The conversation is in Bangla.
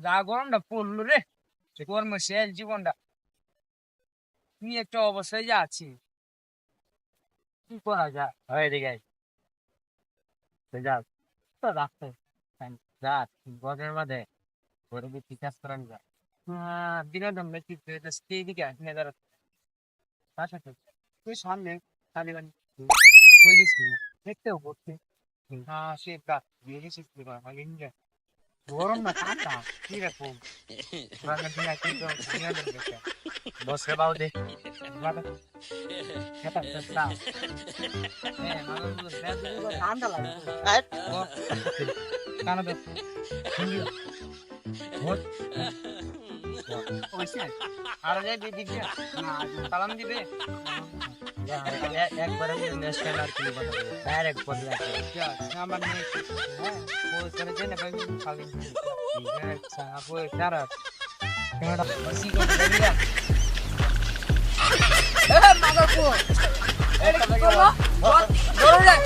যা গরমটা পড়লো রে, গরম শেষ জীবনটা কি একটা অবস্থায় যাচ্ছি, কি করা যায়? হয় রে গাই, যা তো রাখতে যা গরমের মাঝে ঘরে গিয়ে কাজ করান যা। বিনোদন ব্যক্তি দিকে আসলে ধর তুই সামনে খালি হয়ে গেছি দেখতেও পড়ছি। সে রাত বিয়ে গেছিস গরম না ঠান্ডা কিরকম বসরে বাউ দে ঠান্ডা লাগে কানা দে আর দিদি না সালাম দিবে একবার ন্যাশনাল আর কি ডাইরেক্ট বদলা আমার নেই হ্যাঁ वो कर देना भाई खाली ठीक है अच्छा आपको क्या रहा केवड़ा बसी को दे दिया ए मगर को ए को बहुत जरूर है